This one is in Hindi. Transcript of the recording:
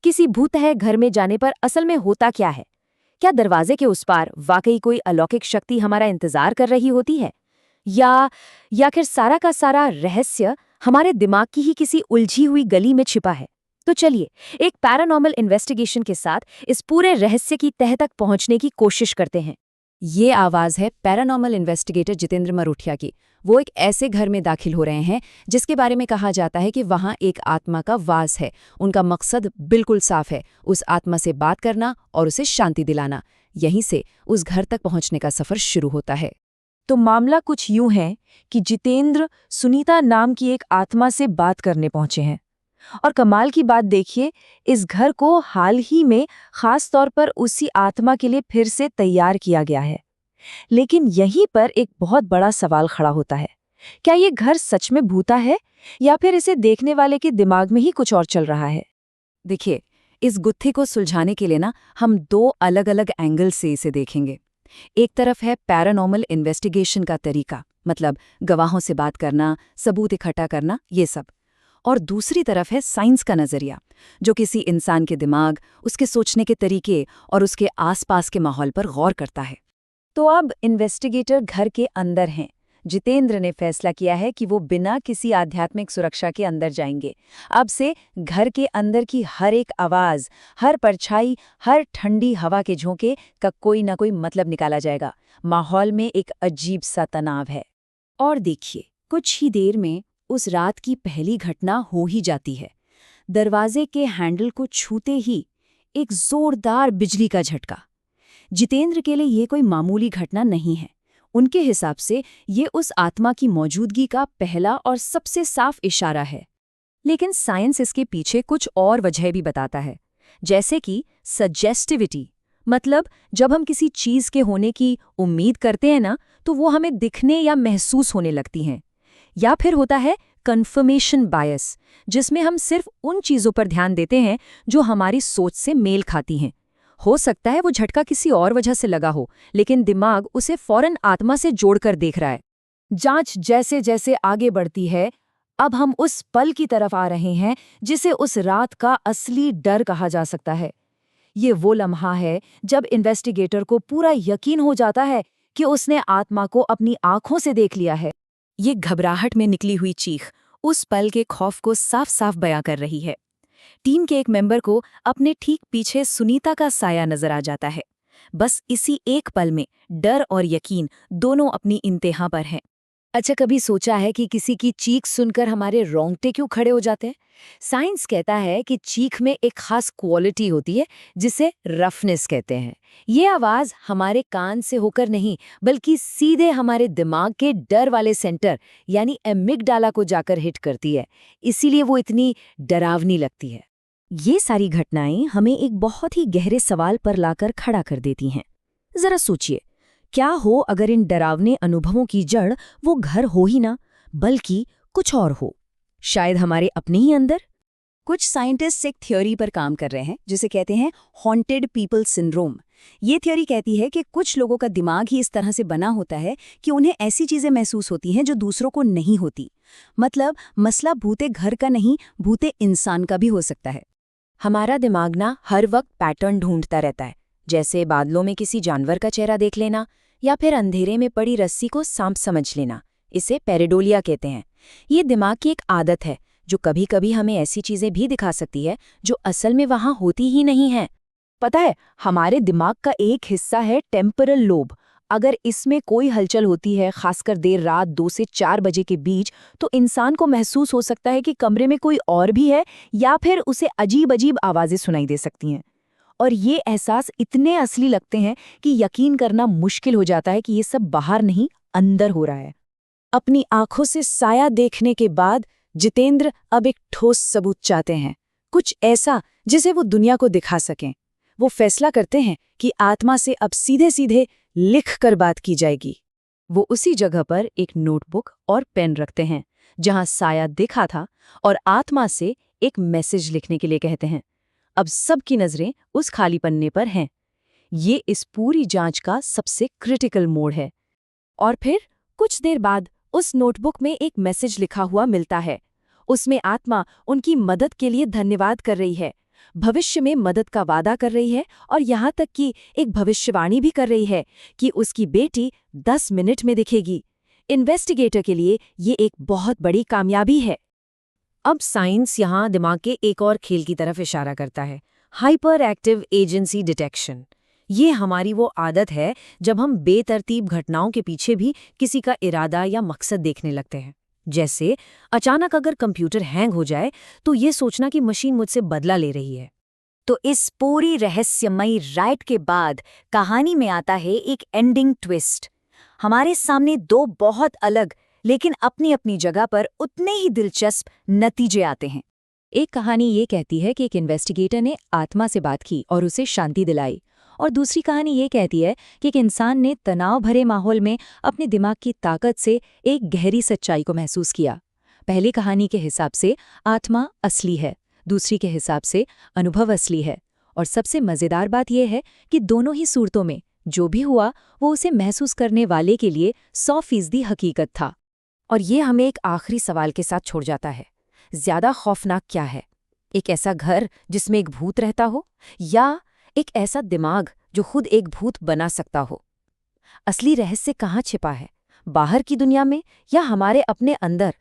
किसी भूतह घर में जाने पर असल में होता क्या है? क्या दरवाजे के उस पार वाकई कोई अलौकिक शक्ति हमारा इंतजार कर रही होती है? या फिर सारा का सारा रहस्य हमारे दिमाग की ही किसी उलझी हुई गली में छिपा है? तो चलिए एक पैरानॉर्मल इन्वेस्टिगेशन के साथ इस पूरे रहस्य की तह तक पहुंचने की कोशिश करते हैं। ये आवाज है पैरानॉर्मल इन्वेस्टिगेटर जितेंद्र मरूठिया की। वो एक ऐसे घर में दाखिल हो रहे हैं जिसके बारे में कहा जाता है कि वहां एक आत्मा का वास है। उनका मकसद बिल्कुल साफ है, उस आत्मा से बात करना और उसे शांति दिलाना। यहीं से उस घर तक पहुंचने का सफर शुरू होता है। तो मामला कुछ यूं है कि जितेंद्र सुनीता नाम की एक आत्मा से बात करने पहुंचे हैं। और कमाल की बात देखिए, इस घर को हाल ही में खास तौर पर उसी आत्मा के लिए फिर से तैयार किया गया है। लेकिन यहीं पर एक बहुत बड़ा सवाल खड़ा होता है, क्या ये घर सच में भूता है या फिर इसे देखने वाले के दिमाग में ही कुछ और चल रहा है? देखिए, इस गुत्थी को सुलझाने के लिए हम दो अलग अलग एंगल से इसे देखेंगे। एक तरफ है पैरानॉर्मल इन्वेस्टिगेशन का तरीका, मतलब गवाहों से बात करना, सबूत इकट्ठा करना, ये सब। और दूसरी तरफ है साइंस का नजरिया, जो किसी इंसान के दिमाग, उसके सोचने के तरीके और उसके आसपास के माहौल पर गौर करता है। तो अब इन्वेस्टिगेटर घर के अंदर हैं। जितेंद्र ने फैसला किया है कि वो बिना किसी आध्यात्मिक सुरक्षा के अंदर जाएंगे। अब से घर के अंदर की हर एक आवाज, हर परछाई, हर ठंडी हवा के झोंके का कोई ना कोई मतलब निकाला जाएगा। माहौल में एक अजीब सा तनाव है। और देखिए, कुछ ही देर में उस रात की पहली घटना हो ही जाती है। दरवाजे के हैंडल को छूते ही एक जोरदार बिजली का झटका। जितेंद्र के लिए ये कोई मामूली घटना नहीं है। उनके हिसाब से ये उस आत्मा की मौजूदगी का पहला और सबसे साफ इशारा है। लेकिन साइंस इसके पीछे कुछ और वजह भी बताता है, जैसे कि सजेस्टिविटी। मतलब जब हम किसी चीज के होने की उम्मीद करते हैं ना, तो वो हमें दिखने या महसूस होने लगती हैं। या फिर होता है कन्फर्मेशन बायस, जिसमें हम सिर्फ उन चीजों पर ध्यान देते हैं जो हमारी सोच से मेल खाती हैं। हो सकता है वो झटका किसी और वजह से लगा हो, लेकिन दिमाग उसे फौरन आत्मा से जोड़कर देख रहा है। जांच जैसे जैसे आगे बढ़ती है, अब हम उस पल की तरफ आ रहे हैं जिसे उस रात का असली डर कहा जा सकता है। ये वो लम्हा है जब इन्वेस्टिगेटर को पूरा यकीन हो जाता है कि उसने आत्मा को अपनी आंखों से देख लिया है। ये घबराहट में निकली हुई चीख उस पल के खौफ को साफ साफ बयां कर रही है। टीम के एक मेंबर को अपने ठीक पीछे सुनीता का साया नजर आ जाता है। बस इसी एक पल में डर और यकीन दोनों अपनी इंतहा पर हैं। अच्छा, कभी सोचा है कि किसी की चीख सुनकर हमारे रोंगटे क्यों खड़े हो जाते हैं? साइंस कहता है कि चीख में एक खास क्वालिटी होती है जिसे रफनेस कहते हैं। ये आवाज हमारे कान से होकर नहीं, बल्कि सीधे हमारे दिमाग के डर वाले सेंटर यानी एमिगडाला को जाकर हिट करती है। इसीलिए वो इतनी डरावनी लगती है। ये सारी घटनाएं हमें एक बहुत ही गहरे सवाल पर लाकर खड़ा कर देती हैं। जरा सोचिए, क्या हो अगर इन डरावने अनुभवों की जड़ वो घर हो ही ना, बल्कि कुछ और हो? शायद हमारे अपने ही अंदर। कुछ साइंटिस्ट एक थ्योरी पर काम कर रहे हैं जिसे कहते हैं हॉन्टेड पीपल सिंड्रोम। ये थ्योरी कहती है कि कुछ लोगों का दिमाग ही इस तरह से बना होता है कि उन्हें ऐसी चीजें महसूस होती हैं जो दूसरों को नहीं होती। मतलब मसला भूते घर का नहीं, भूते इंसान का भी हो सकता है। हमारा दिमाग ना हर वक्त पैटर्न ढूंढता रहता है, जैसे बादलों में किसी जानवर का चेहरा देख लेना या फिर अंधेरे में पड़ी रस्सी को सांप समझ लेना। इसे पेरेडोलिया कहते हैं। ये दिमाग की एक आदत है जो कभी कभी हमें ऐसी चीजें भी दिखा सकती है जो असल में वहां होती ही नहीं है। पता है, हमारे दिमाग का एक हिस्सा है टेम्परल लोब। अगर इसमें कोई हलचल होती है, खासकर देर रात 2 से 4 बजे के बीच, तो इंसान को महसूस हो सकता है कि कमरे में कोई और भी है, या फिर उसे अजीब अजीब आवाजें सुनाई दे सकती हैं। और ये एहसास इतने असली लगते हैं कि यकीन करना मुश्किल हो जाता है कि ये सब बाहर नहीं, अंदर हो रहा है। अपनी आंखों से साया देखने के बाद जितेंद्र अब एक ठोस सबूत चाहते हैं, कुछ ऐसा जिसे वो दुनिया को दिखा सकें। वो फैसला करते हैं कि आत्मा से अब सीधे सीधे लिख कर बात की जाएगी। वो उसी जगह पर एक नोटबुक और पेन रखते हैं जहां साया दिखा था, और आत्मा से एक मैसेज लिखने के लिए कहते हैं। अब सबकी नजरें उस खाली पन्ने पर हैं। ये इस पूरी जांच का सबसे क्रिटिकल मोड़ है। और फिर कुछ देर बाद उस नोटबुक में एक मैसेज लिखा हुआ मिलता है। उसमें आत्मा उनकी मदद के लिए धन्यवाद कर रही है, भविष्य में मदद का वादा कर रही है और यहाँ तक कि एक भविष्यवाणी भी कर रही है कि उसकी बेटी 10 मिनट में दिखेगी। इन्वेस्टिगेटर के लिए ये एक बहुत बड़ी कामयाबी है। अब साइंस यहाँ दिमाग के एक और खेल की तरफ इशारा करता है, हाइपर एक्टिव एजेंसी डिटेक्शन। ये हमारी वो आदत है जब हम बेतरतीब घटनाओं के पीछे भी किसी का इरादा या मकसद देखने लगते हैं। जैसे अचानक अगर कंप्यूटर हैंग हो जाए तो ये सोचना कि मशीन मुझसे बदला ले रही है। तो इस पूरी रहस्यमयी राइड के बाद कहानी में आता है एक एंडिंग ट्विस्ट। हमारे सामने दो बहुत अलग लेकिन अपनी अपनी जगह पर उतने ही दिलचस्प नतीजे आते हैं। एक कहानी ये कहती है कि एक इन्वेस्टिगेटर ने आत्मा से बात की और उसे शांति दिलाई, और दूसरी कहानी ये कहती है कि एक इंसान ने तनाव भरे माहौल में अपने दिमाग की ताकत से एक गहरी सच्चाई को महसूस किया। पहली कहानी के हिसाब से आत्मा असली है, दूसरी के हिसाब से अनुभव असली है, और सबसे मज़ेदार बात यह है कि दोनों ही सूरतों में जो भी हुआ वो उसे महसूस करने वाले के लिए 100% हकीकत था। और ये हमें एक आखिरी सवाल के साथ छोड़ जाता है, ज्यादा खौफनाक क्या है, एक ऐसा घर जिसमें एक भूत रहता हो, या एक ऐसा दिमाग जो खुद एक भूत बना सकता हो? असली रहस्य कहाँ छिपा है, बाहर की दुनिया में या हमारे अपने अंदर?